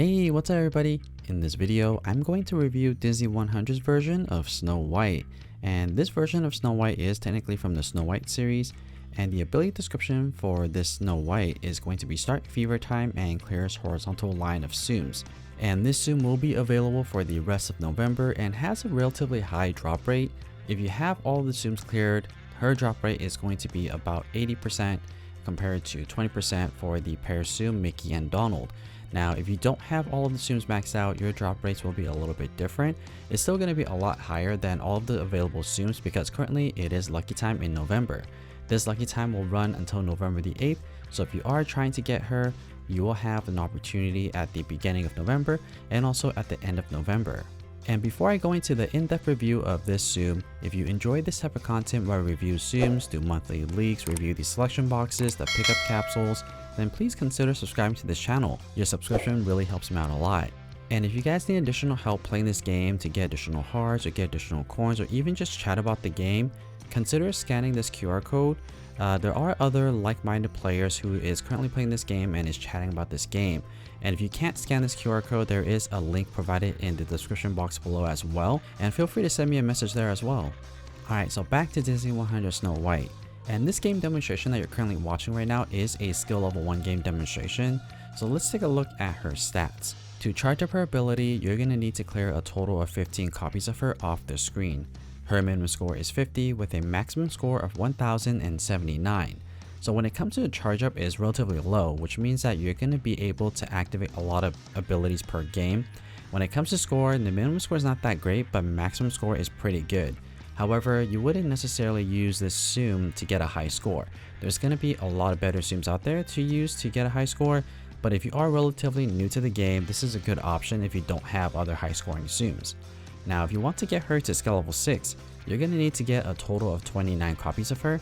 Hey, what's up everybody? In this video, I'm going to review Disney 100's version of Snow White. And this version of Snow White is technically from the Snow White series. And the ability description for this Snow White is going to be start fever time and clears horizontal line of Tsums. And this Tsum will be available for the rest of November and has a relatively high drop rate. If you have all the Tsums cleared, her drop rate is going to be about 80% compared to 20% for the pair Tsum, Mickey and Donald. Now, if you don't have all of the Tsums maxed out, your drop rates will be a little bit different. It's still going to be a lot higher than all of the available Tsums because currently it is lucky time in November. This lucky time will run until November the 8th, so if you are trying to get her, you will have an opportunity at the beginning of November and also at the end of November. And before I go into the in-depth review of this Tsum, if you enjoy this type of content where I review Tsums, do monthly leaks, review the selection boxes, the pickup capsules, then please consider subscribing to this channel. Your subscription really helps me out a lot. And if you guys need additional help playing this game to get additional hearts or get additional coins or even just chat about the game, consider scanning this QR code. There are other like-minded players who is currently playing this game and is chatting about this game. And if you can't scan this QR code, there is a link provided in the description box below as well. And feel free to send me a message there as well. Alright, so back to Disney 100 Snow White. And this game demonstration that you're currently watching right now is a skill level 1 game demonstration. So let's take a look at her stats. To charge up her ability, you're going to need to clear a total of 15 copies of her off the screen. Her minimum score is 50 with a maximum score of 1079. So when it comes to the charge up, is relatively low, which means that you're going to be able to activate a lot of abilities per game. When it comes to score, the minimum score is not that great, but maximum score is pretty good. However, you wouldn't necessarily use this Tsum to get a high score. There's going to be a lot of better Tsums out there to use to get a high score, but if you are relatively new to the game, this is a good option if you don't have other high scoring Tsums. Now, if you want to get her to skill level 6, you're going to need to get a total of 29 copies of her,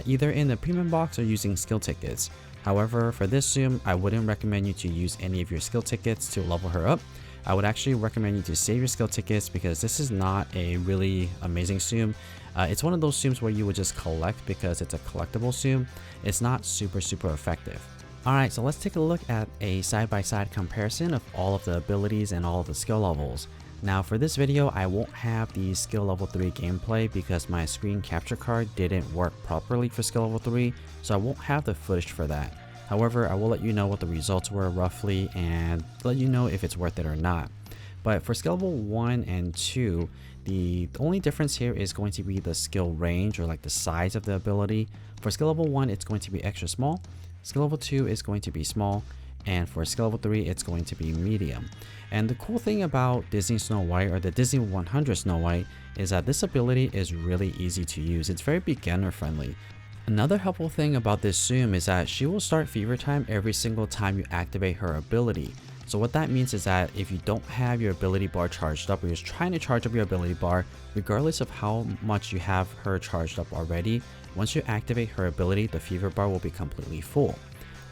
either in the premium box or using skill tickets. However, for this Tsum, I wouldn't recommend you to use any of your skill tickets to level her up. I would actually recommend you to save your skill tickets because this is not a really amazing Tsum. It's one of those Tsums where you would just collect because it's a collectible Tsum. It's not super effective. Alright, so let's take a look at a side-by-side comparison of all of the abilities and all of the skill levels. Now for this video, I won't have the skill level 3 gameplay because my screen capture card didn't work properly for skill level 3, so I won't have the footage for that. However, I will let you know what the results were roughly and let you know if it's worth it or not. But for skill level 1 and 2, the only difference here is going to be the skill range or like the size of the ability. For skill level 1, it's going to be extra small. Skill level 2 is going to be small. And for skill level 3, it's going to be medium. And the cool thing about Disney Snow White or the Disney 100 Snow White is that this ability is really easy to use. It's very beginner friendly. Another helpful thing about this Tsum is that she will start fever time every single time you activate her ability. So what that means is that if you don't have your ability bar charged up or you're trying to charge up your ability bar, regardless of how much you have her charged up already, once you activate her ability, the fever bar will be completely full.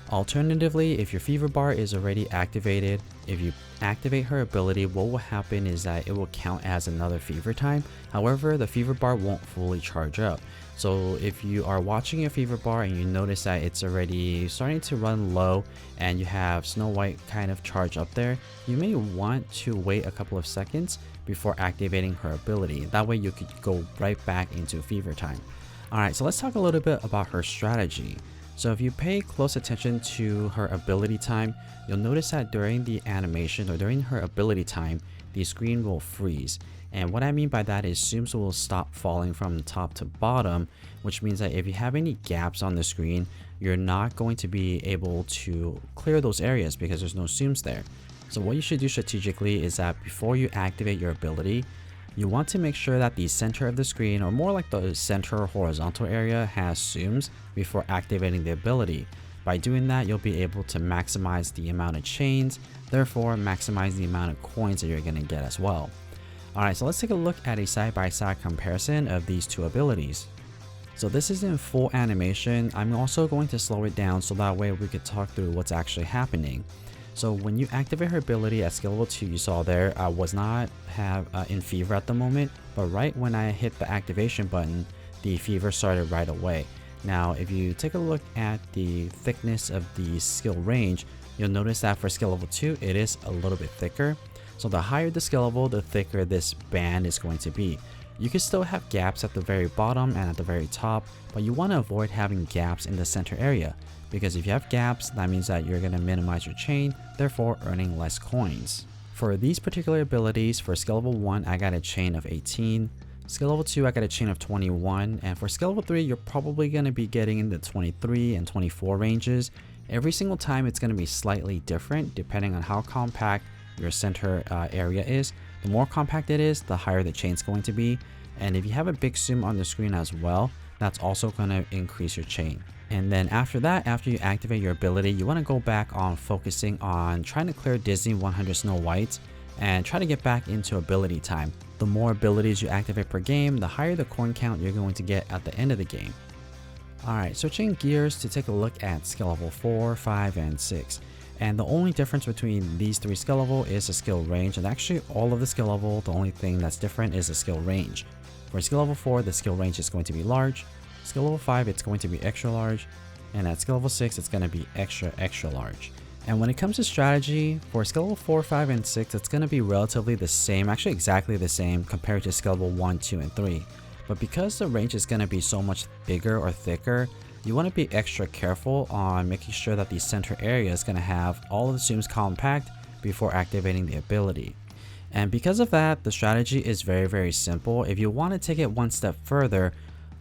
Alternatively, if your fever bar is already activated, if you activate her ability, what will happen is that it will count as another fever time. However, the fever bar won't fully charge up. So if you are watching your fever bar and you notice that it's already starting to run low and you have Snow White kind of charge up there, you may want to wait a couple of seconds before activating her ability. That way you could go right back into fever time. Alright, so let's talk a little bit about her strategy. So if you pay close attention to her ability time, you'll notice that during the animation or during her ability time, the screen will freeze. And what I mean by that is Tsums will stop falling from top to bottom, which means that if you have any gaps on the screen, you're not going to be able to clear those areas because there's no Tsums there. So what you should do strategically is that before you activate your ability, you want to make sure that the center of the screen, or more like the center horizontal area, has Tsums before activating the ability. By doing that, you'll be able to maximize the amount of chains, therefore maximize the amount of coins that you're going to get as well. Alright, so let's take a look at a side-by-side comparison of these two abilities. So this is in full animation. I'm also going to slow it down so that way we could talk through what's actually happening. So when you activate her ability at skill level 2, you saw there, I was not in fever at the moment, but right when I hit the activation button, the fever started right away. Now, if you take a look at the thickness of the skill range, you'll notice that for skill level 2, it is a little bit thicker. So the higher the skill level, the thicker this band is going to be. You can still have gaps at the very bottom and at the very top, but you want to avoid having gaps in the center area, because if you have gaps, that means that you're going to minimize your chain, therefore earning less coins. For these particular abilities, for skill level 1, I got a chain of 18. Skill level 2, I got a chain of 21, and for skill level 3, you're probably going to be getting in the 23 and 24 ranges. Every single time it's going to be slightly different depending on how compact your center area is. The more compact it is, the higher the chain's going to be. And if you have a big zoom on the screen as well, that's also going to increase your chain. And then after that, after you activate your ability, you want to go back on focusing on trying to clear Disney 100 Snow White and try to get back into ability time. The more abilities you activate per game, the higher the coin count you're going to get at the end of the game. Alright, switching gears to take a look at skill level 4, 5, and 6. And the only difference between these 3 skill level is the skill range, and actually all of the skill level, the only thing that's different is the skill range. For skill level 4, the skill range is going to be large. Skill level 5, it's going to be extra large. And at skill level 6, it's going to be extra large. And when it comes to strategy, for skill level 4, 5, and 6, it's going to be relatively the same, actually exactly the same compared to skill level 1, 2, and 3. But because the range is going to be so much bigger or thicker, you want to be extra careful on making sure that the center area is going to have all of the zooms compact before activating the ability. And because of that, the strategy is very simple. If you want to take it one step further,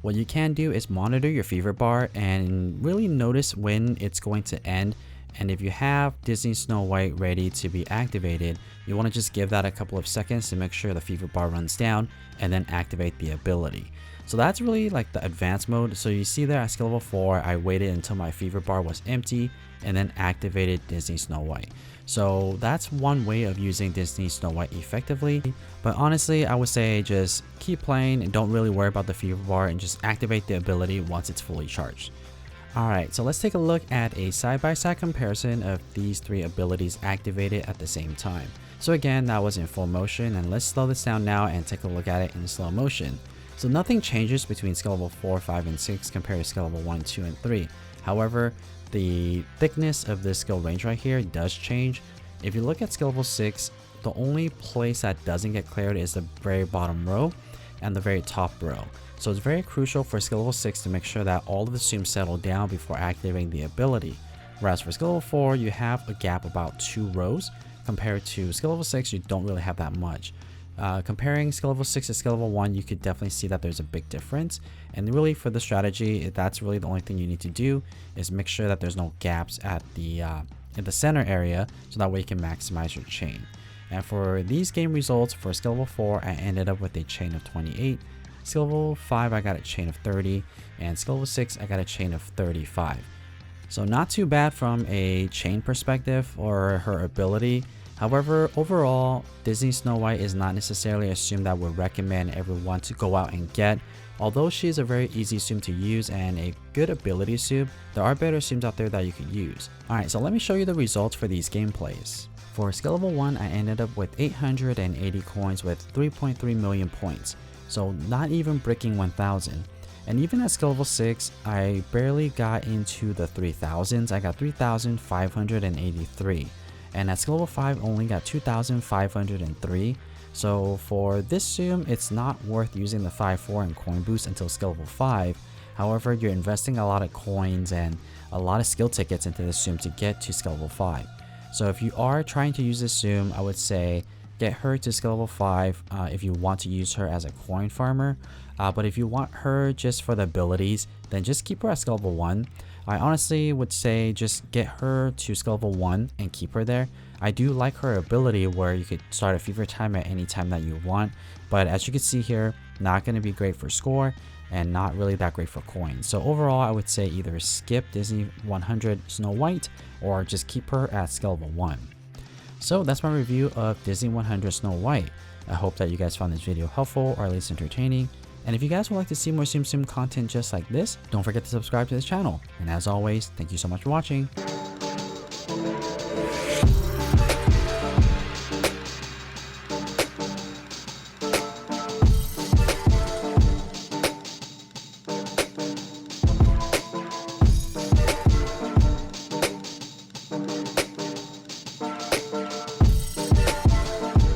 what you can do is monitor your fever bar and really notice when it's going to end. And if you have Disney Snow White ready to be activated, you want to just give that a couple of seconds to make sure the fever bar runs down and then activate the ability. So that's really like the advanced mode. So you see there at skill level 4, I waited until my fever bar was empty and then activated Disney Snow White. So that's one way of using Disney Snow White effectively. But honestly, I would say just keep playing and don't really worry about the fever bar and just activate the ability once it's fully charged. Alright, so let's take a look at a side-by-side comparison of these 3 abilities activated at the same time. So again, that was in full motion, and let's slow this down now and take a look at it in slow motion. So nothing changes between skill level 4, 5, and 6 compared to skill level 1, 2, and 3. However, the thickness of this skill range right here does change. If you look at skill level 6, the only place that doesn't get cleared is the very bottom row and the very top row. So it's very crucial for skill level 6 to make sure that all of the zooms settle down before activating the ability. Whereas for skill level 4, you have a gap about 2 rows. Compared to skill level 6, you don't really have that much. Comparing skill level 6 to skill level 1, you could definitely see that there's a big difference. And really for the strategy, that's really the only thing you need to do is make sure that there's no gaps at the in the center area, so that way you can maximize your chain. And for these game results, for skill level 4, I ended up with a chain of 28. Skill level 5, I got a chain of 30, and skill level 6, I got a chain of 35. So not too bad from a chain perspective or her ability. However, overall, Disney Snow White is not necessarily a zoom that would recommend everyone to go out and get. Although she is a very easy zoom to use and a good ability zoom, there are better zooms out there that you could use. Alright, so let me show you the results for these gameplays. For skill level 1, I ended up with 880 coins with 3.3 million points. So not even breaking 1000. And even at skill level 6, I barely got into the 3000s. I got 3583. And at skill level 5, only got 2503. So for this zoom, it's not worth using the 5-4 and coin boost until skill level 5. However, you're investing a lot of coins and a lot of skill tickets into this zoom to get to skill level 5. So if you are trying to use this zoom, I would say get her to skill level 5 if you want to use her as a coin farmer. But if you want her just for the abilities, then just keep her at skill level 1. I honestly would say just get her to skill level 1 and keep her there. I do like her ability where you could start a fever time at any time that you want. But as you can see here, not going to be great for score and not really that great for coins. So overall, I would say either skip Disney 100 Snow White or just keep her at skill level 1. So that's my review of Disney 100 Snow White. I hope that you guys found this video helpful or at least entertaining. And if you guys would like to see more Tsum Tsum content just like this, don't forget to subscribe to this channel. And as always, thank you so much for watching.